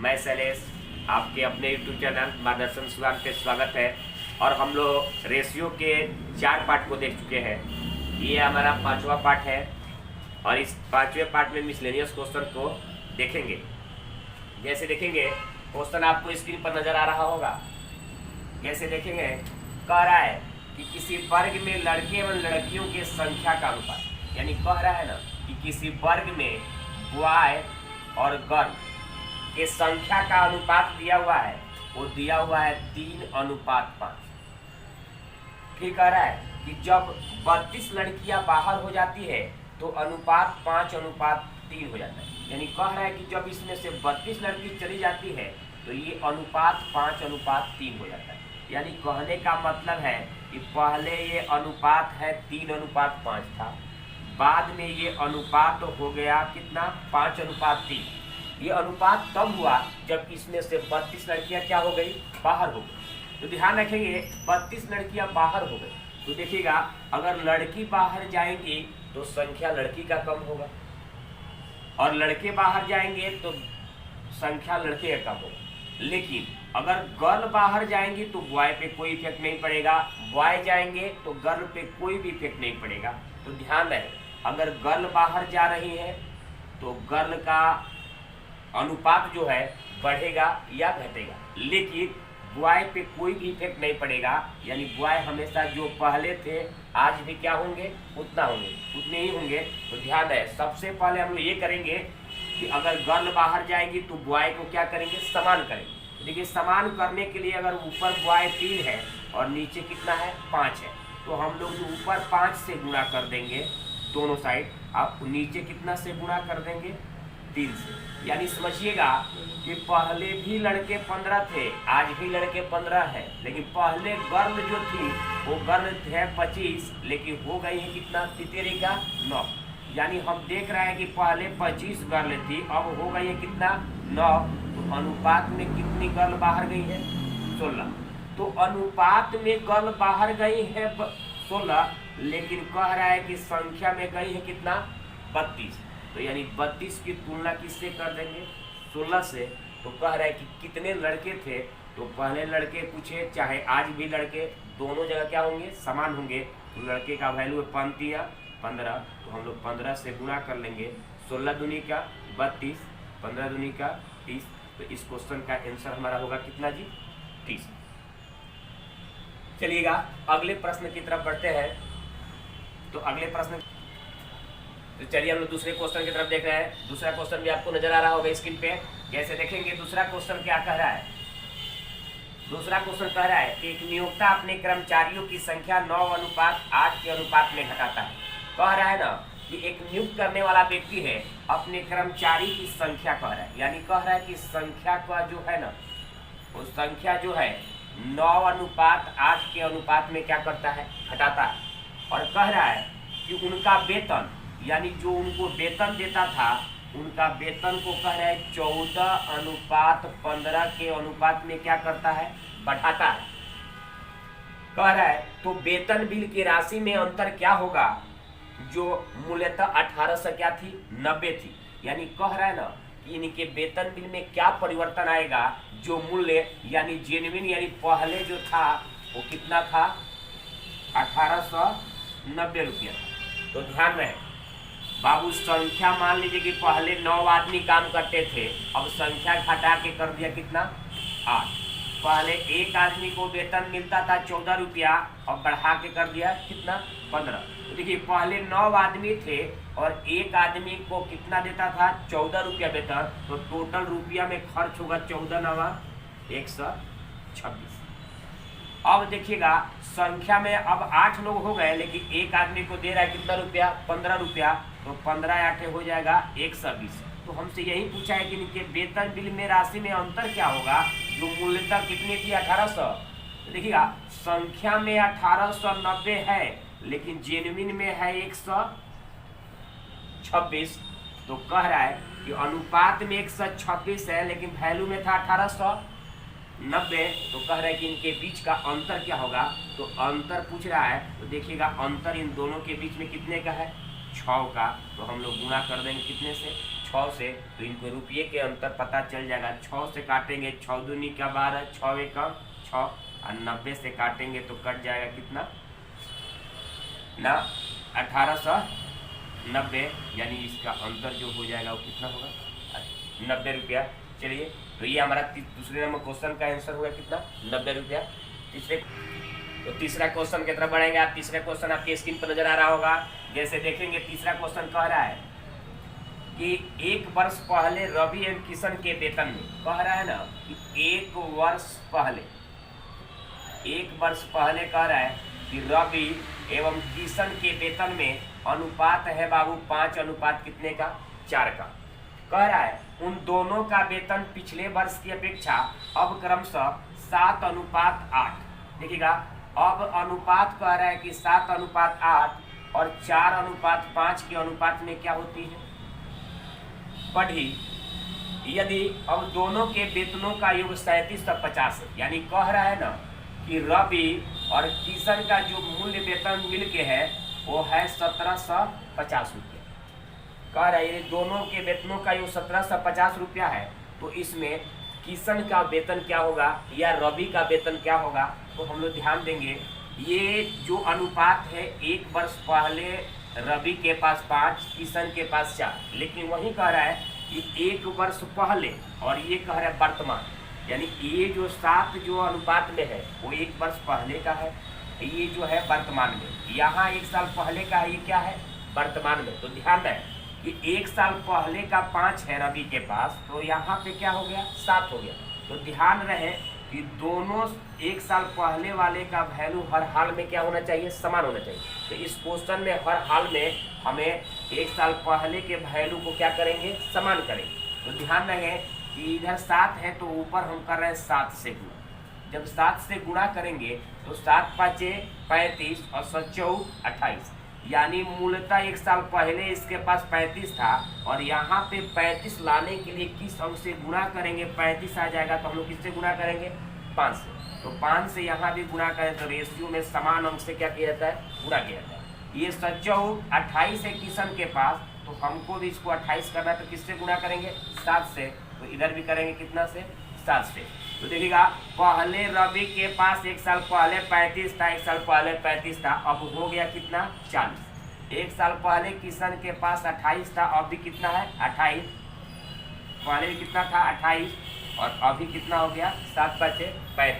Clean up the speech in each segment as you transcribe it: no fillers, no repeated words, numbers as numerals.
मैं शैलेश, आपके अपने यूट्यूब चैनल मार्गदर्शन सुधार पे स्वागत है। और हम लोग रेशियो के 4 पार्ट को देख चुके हैं। ये हमारा 5वां पार्ट है और इस 5वें पार्ट में मिसलेनियस क्वेश्चन को देखेंगे। जैसे देखेंगे, क्वेश्चन आपको स्क्रीन पर नजर आ रहा होगा। जैसे देखेंगे, कह रहा है कि किसी वर्ग में लड़के एवं लड़कियों की संख्या का अनुपात, यानी कह रहा है ना कि किसी वर्ग में बॉय और गर्ल के संख्या का अनुपात दिया हुआ है। वो दिया हुआ है 3:5। फिर कह रहा है कि जब 32 लड़कियां बाहर हो जाती है तो अनुपात 5:3 हो जाता है। यानी कह रहा है कि जब इसमें से 32 लड़की चली जाती है तो ये अनुपात 5:3 हो जाता है। यानी कहने का मतलब है कि पहले ये अनुपात है 3:5 था, बाद में ये अनुपात हो गया कितना, 5:3। ये अनुपात तब हुआ जब इसमें से 32 लड़कियां क्या हो गई, बाहर हो गई। तो ध्यान रखेंगे, 32 लड़कियां बाहर हो गई तो देखिएगा, अगर लड़की बाहर जाएंगी तो संख्या लड़की का कम होगा, और लड़के बाहर जाएंगे तो संख्या लड़के का कम होगा। लेकिन अगर गर्ल बाहर जाएंगी तो बॉय पे कोई इफेक्ट नहीं पड़ेगा, बॉय जाएंगे तो गर्ल पे कोई भी इफेक्ट नहीं पड़ेगा। तो ध्यान रहे, अगर गर्ल बाहर जा रही है तो गर्ल का अनुपात जो है बढ़ेगा या घटेगा, लेकिन बॉय पे कोई भी इफेक्ट नहीं पड़ेगा। यानी बॉय हमेशा जो पहले थे आज भी क्या होंगे, उतना होंगे, उतने ही होंगे। तो ध्यान रहे, सबसे पहले हम लोग ये करेंगे कि अगर गर्ल बाहर जाएंगी तो बॉय को क्या करेंगे, समान करेंगे। देखिए, समान करने के लिए अगर ऊपर बॉय 3 है और नीचे कितना है, 5 है, तो हम लोग जो ऊपर 5 से गुणा कर देंगे दोनों साइड, आप नीचे कितना से गुणा कर देंगे, 3 से। यानी समझिएगा कि पहले भी लड़के 15 थे, आज भी लड़के 15 है, लेकिन पहले गर्ल जो थी वो गर्ल थे 25, लेकिन हो गई है कितना, तितेरी का 9। यानी हम देख रहे हैं कि पहले 25 गर्ल थी, अब हो गई है कितना, 9। तो अनुपात में कितनी गर्ल बाहर गई है, 16। तो अनुपात में गर्ल बाहर गई है 16, लेकिन कह रहा है कि संख्या में गई है कितना, 32। तो यानी 32 की तुलना किससे कर देंगे, 16 से। तो कह रहा है कि कितने लड़के थे, तो पहले लड़के पूछे, चाहे आज भी लड़के, दोनों जगह क्या होंगे, समान होंगे। तो लड़के का वैल्यू है 15, तो हम लोग 15 से गुणा कर लेंगे। 16 दूनी का 32, 15 दूनी का 30। तो इस क्वेश्चन का आंसर हमारा होगा कितना जी, 30। चलिएगा अगले प्रश्न की तरफ बढ़ते हैं। तो अगले प्रश्न, तो चलिए हम लोग दूसरे क्वेश्चन की तरफ देख रहे हैं। दूसरा क्वेश्चन भी आपको नजर आ रहा होगा स्क्रीन पे। जैसे देखेंगे, दूसरा क्वेश्चन क्या कह रहा है। दूसरा क्वेश्चन कह रहा है कि एक नियोक्ता अपने कर्मचारियों की संख्या 9:8 के अनुपात में घटाता है। कह रहा है ना कि एक नियुक्त करने वाला व्यक्ति है, अपने कर्मचारी की संख्या कह रहा है, यानी कह रहा है कि संख्या का जो है ना, वो संख्या जो है 9:8 के अनुपात में क्या करता है, घटाता है। और कह रहा है कि उनका वेतन, यानी जो उनको वेतन देता था, उनका वेतन को कह रहा है 14:15 के अनुपात में क्या करता है, बढ़ाता है। कह रहा है तो वेतन बिल की राशि में अंतर क्या होगा, जो मूल्यतः 1800 क्या थी, 90 थी। यानी कह रहा है ना कि इनके वेतन बिल में क्या परिवर्तन आएगा, जो मूल्य यानी जेन्युइन, यानी पहले जो था वो कितना था, 1890 रुपया था। तो ध्यान रहे बाबू, संख्या मान लीजिए कि पहले 9 आदमी काम करते थे, अब संख्या घटा के कर दिया कितना, 8। पहले एक आदमी को वेतन मिलता था 14 रुपया, अब बढ़ा के कर दिया कितना, 15। तो देखिए, पहले 9 आदमी थे और एक आदमी को कितना देता था, 14 रुपया वेतन। तो टोटल रुपया में खर्च होगा 14×9 126। अब देखिएगा, संख्या में अब 8 लोग हो गए, लेकिन एक आदमी को दे रहा है कितना रुपया, 15 रुपया। तो 15×8 हो जाएगा 120। तो हमसे यही पूछा है कि इनके वेतन बिल में राशि में अंतर क्या होगा, जो मूल्यता कितनी थी, 1800। तो देखिएगा, संख्या में 1890 है, लेकिन जेन्युइन में है 126। तो कह रहा है कि अनुपात में 126 है, लेकिन वैल्यू में था 1890। तो कह रहा है कि इनके बीच का अंतर क्या होगा। तो अंतर पूछ रहा है, तो देखिएगा अंतर इन दोनों के बीच में कितने का है, 6 का। तो हम लोग गुणा कर देंगे कितने से, 6 से, तो इनको रुपये के अंतर पता चल जाएगा। 6 से काटेंगे 6 दूनी का 12, 6 एकम 6, और 90 से काटेंगे तो कट जाएगा कितना ना 1890, यानी इसका अंतर जो हो जाएगा वो कितना होगा 90 रुपया। चलिए, तो ये हमारा दूसरे नंबर क्वेश्चन का आंसर हुआ कितना 90 रुपया। तो तीसरा क्वेश्चन की तरफ बढ़ेंगे। आप तीसरा क्वेश्चन आपके स्क्रीन पर नजर आ रहा होगा। जैसे देखेंगे तीसरा क्वेश्चन कह रहा है कि 1 वर्ष पहले रवि एवं किशन के वेतन में, कह रहा है ना कि 1 वर्ष पहले कह रहा है कि रवि एवं किशन के वेतन में अनुपात है बाबू 5 अनुपात कितने का 4 का। कह रहा है उन दोनों का वेतन पिछले वर्ष की अपेक्षा अब क्रमशः 7 अनुपात 8। देखिएगा, अब अनुपात कह रहा है कि 7 अनुपात 8 और 4 अनुपात 5 के अनुपात में क्या होती है पढ़ी। यदि अब दोनों के वेतनों का योग 3750 है, यानी कह रहा है ना कि रवि और किशन का जो मूल्य वेतन मिल के है वो है 1750 रुपया। कह रहा है ये दोनों के वेतनों का योग 1750 रुपया है, तो इसमें किशन का वेतन क्या होगा या रवि का वेतन क्या होगा, तो हम लोग ध्यान देंगे। ये जो अनुपात है 1 वर्ष पहले रवि के पास 5, किशन के पास 4, लेकिन वही कह रहा है कि 1 वर्ष पहले और ये कह रहा है वर्तमान, यानी ये जो 7 जो अनुपात में है वो 1 वर्ष पहले का है, ये जो है वर्तमान में। यहाँ 1 साल पहले का है, ये क्या है वर्तमान में। तो ध्यान रहे कि 1 साल पहले का 5 है रवि के पास, तो यहाँ पे क्या हो गया 7 हो गया। तो ध्यान रहे कि दोनों 1 साल पहले वाले का वैल्यू हर हाल में क्या होना चाहिए समान होना चाहिए। तो इस क्वेश्चन में हर हाल में हमें 1 साल पहले के वैल्यू को क्या करेंगे समान करेंगे। तो ध्यान रहे कि इधर 7 है तो ऊपर हम कर रहे हैं 7 से गुणा। जब 7 से गुणा करेंगे तो 7 5 35 और 7 4 28, यानी मूलतः 1 साल पहले इसके पास 35 था और यहाँ पे 35 लाने के लिए किस अंक से गुणा करेंगे 35 आ जाएगा, तो हम लोग किससे गुणा करेंगे 5 से। तो 5 से यहाँ भी गुणा करें तो रेशियो में समान अंक से क्या किया जाता है गुणा किया जाता है। ये 7 4 28 है किशन के पास, तो हमको भी इसको 28 करना है, तो किससे गुणा करेंगे 7 से। तो इधर भी करेंगे कितना से 7 से। तो देखिएगा पहले रवि के पास 1 साल पहले 35 था, 1 साल पहले 35 था, अब हो गया कितना 40। 1 साल पहले किशन के पास 28 था, अब भी कितना है 28। पहले भी कितना था 28 और अभी कितना हो गया 7 5 35।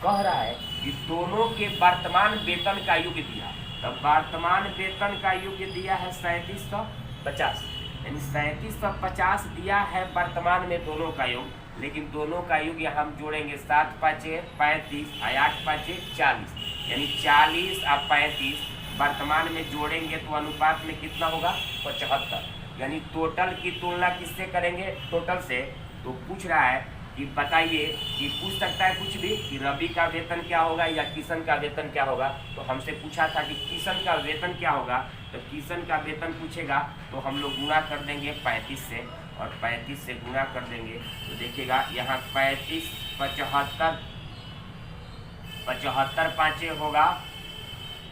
कह रहा है कि दोनों के वर्तमान वेतन का युग दिया, तो वर्तमान वेतन का युग दिया है 3750, यानी 3750 दिया है वर्तमान में दोनों का योग। लेकिन दोनों का युग यहाँ हम जोड़ेंगे 7 5 35 और 8 5 40, यानी 40 और 35 वर्तमान में जोड़ेंगे तो अनुपात में कितना होगा 75। यानी टोटल की तुलना किससे करेंगे टोटल से। तो पूछ रहा है कि बताइए कि पूछ सकता है कुछ भी कि रवि का वेतन क्या होगा या किशन का वेतन क्या होगा। तो हमसे पूछा था कि किशन का वेतन क्या होगा, तो किशन का वेतन पूछेगा तो हम लोग गुणा कर देंगे 35 से, और 35 से गुणा कर देंगे तो देखिएगा यहाँ 35 75 5 होगा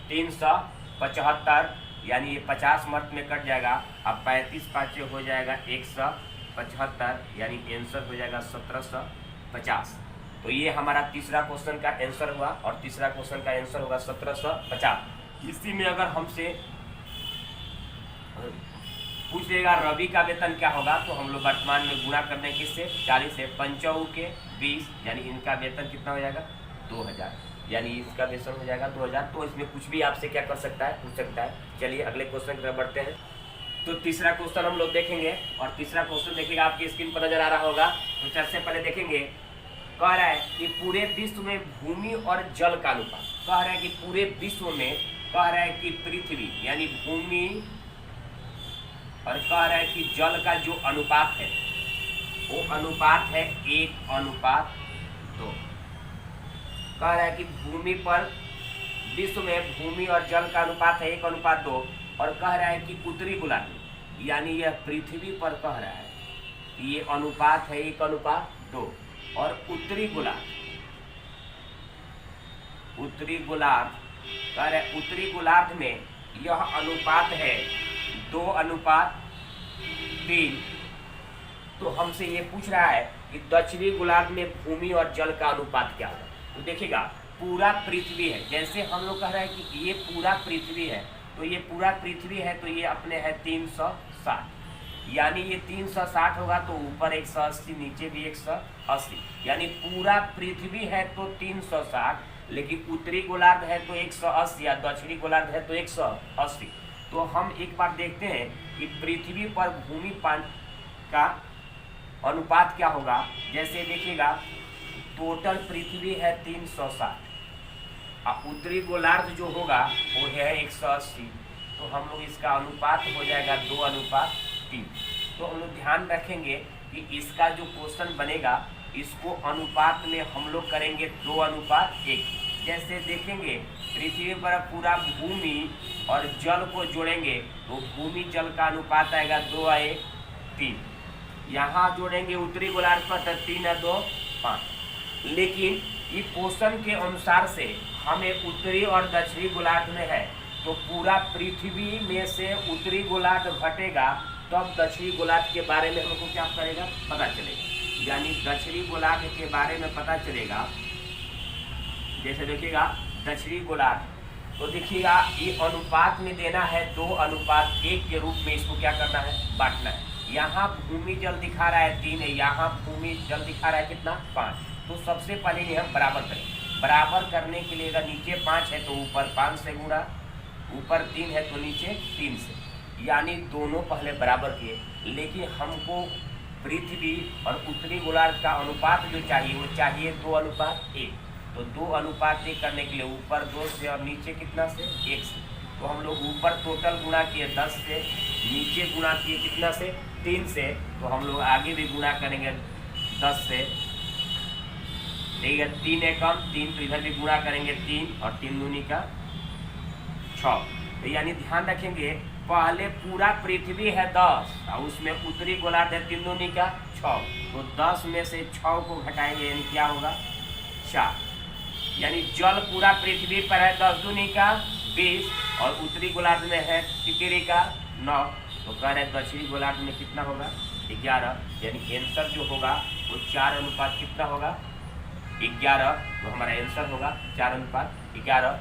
375, यानी ये 50 मर्द में कट जाएगा। अब 35 5 हो जाएगा 175, यानी आंसर हो जाएगा 1750। तो ये हमारा तीसरा क्वेश्चन का आंसर हुआ और तीसरा क्वेश्चन का आंसर होगा 1750। इसी में अगर हमसे पूछ लेगा रवि का वेतन क्या होगा, तो हम लोग वर्तमान में गुणा कर दें किससे 40 से, 5 के 20, यानी इनका वेतन कितना हो जाएगा 2000, यानी इसका वेतन हो जाएगा 2000। तो इसमें कुछ भी आपसे क्या कर सकता है पूछ सकता है। चलिए अगले क्वेश्चन की तरफ बढ़ते हैं। तो तीसरा क्वेश्चन हम लोग देखेंगे और तीसरा क्वेश्चन देखिएगा आपकी स्क्रीन पर नजर आ रहा होगा। तो सबसे पहले देखेंगे, कह रहा है कि पूरे विश्व में भूमि और जल का अनुपात। कह रहा है कि पूरे विश्व में, कह रहा है कि पृथ्वी यानी भूमि और कह रहा है कि जल का जो अनुपात है वो अनुपात है 1:2। कह रहा है कि भूमि पर विश्व में भूमि और जल का अनुपात है 1:2, और कह रहा है कि उत्तरी गोलार्ध यानी यह पृथ्वी पर कह रहा है कि ये अनुपात है 1:2, और उत्तरी गोलार्ध कह रहा है उत्तरी गोलार्ध में यह अनुपात है 2:3, तो हमसे ये पूछ रहा है कि दक्षिणी गोलार्ध में भूमि और जल का अनुपात क्या होगा। तो देखिएगा पूरा पृथ्वी है, जैसे हम लोग कह रहे हैं कि ये पूरा पृथ्वी है, तो ये पूरा पृथ्वी है तो ये अपने है 360, यानी ये 360 होगा तो ऊपर 180, नीचे भी 180, यानी पूरा पृथ्वी है तो 360, लेकिन उत्तरी गोलार्ध है तो 180 या दक्षिणी गोलार्ध है तो 180। तो हम एक बार देखते हैं कि पृथ्वी पर भूमि का अनुपात क्या होगा। जैसे देखिएगा टोटल पृथ्वी है 360 और उत्तरी गोलार्ध जो होगा वो है 180, तो हम लोग इसका अनुपात हो जाएगा 2:3। तो हम लोग ध्यान रखेंगे कि इसका जो क्वेश्चन बनेगा इसको अनुपात में हम लोग करेंगे 2:1। जैसे देखेंगे पृथ्वी पर पूरा भूमि और जल को जोड़ेंगे तो भूमि जल का अनुपात आएगा 2:3। यहाँ जोड़ेंगे उत्तरी गोलार्ध पर तो 3:2:5। लेकिन ये क्वेश्चन के अनुसार से हमें उत्तरी और दक्षिणी गोलार्ध में है, तो पूरा पृथ्वी में से उत्तरी गोलार्ध घटेगा तब दक्षिणी गोलार्ध के बारे में हमको क्या करेगा पता चलेगा, यानी दक्षिणी गोलार्ध के बारे में पता चलेगा। जैसे देखिएगा दक्षिणी गोलार्ध, तो देखिएगा ये अनुपात में देना है 2:1 के रूप में, इसको क्या करना है बांटना है। यहाँ भूमि जल दिखा रहा है 3 है, यहाँ भूमि जल दिखा रहा है कितना 5। तो सबसे पहले ये हम बराबर करें। बराबर करने के लिए अगर नीचे 5 है तो ऊपर 5 से गुणा, ऊपर 3 है तो नीचे 3 से, यानी दोनों पहले बराबर किए। लेकिन हमको पृथ्वी और उत्तरी गोलार्ध का अनुपात जो चाहिए वो चाहिए 2:1। तो 2:1 करने के लिए ऊपर 2 से और नीचे कितना से 1 से। तो हम लोग ऊपर टोटल गुणा किए 10 से, नीचे गुणा किए कितना से 3 से, तो हम लोग आगे भी गुणा करेंगे 10 से। ठीक है, 3 एकम 3, तो इधर भी गुणा करेंगे 3 और 3 दूनी का 6। तो यानी ध्यान रखेंगे पहले पूरा पृथ्वी है 10 और उसमें उत्तरी गोलार्ध है 3 दूनी का 6, तो 10 में से 6 को घटाएंगे यानी क्या होगा 4। यानी जल पूरा पृथ्वी पर है 10 दूनी का 20 और उत्तरी गोलार्ध में है तितरी का 9, तो कह रहे दक्षिणी गोलार्ध में कितना होगा 11। यानी आंसर जो होगा वो 4:11 होगा। तो हमारा आंसर होगा 4:11।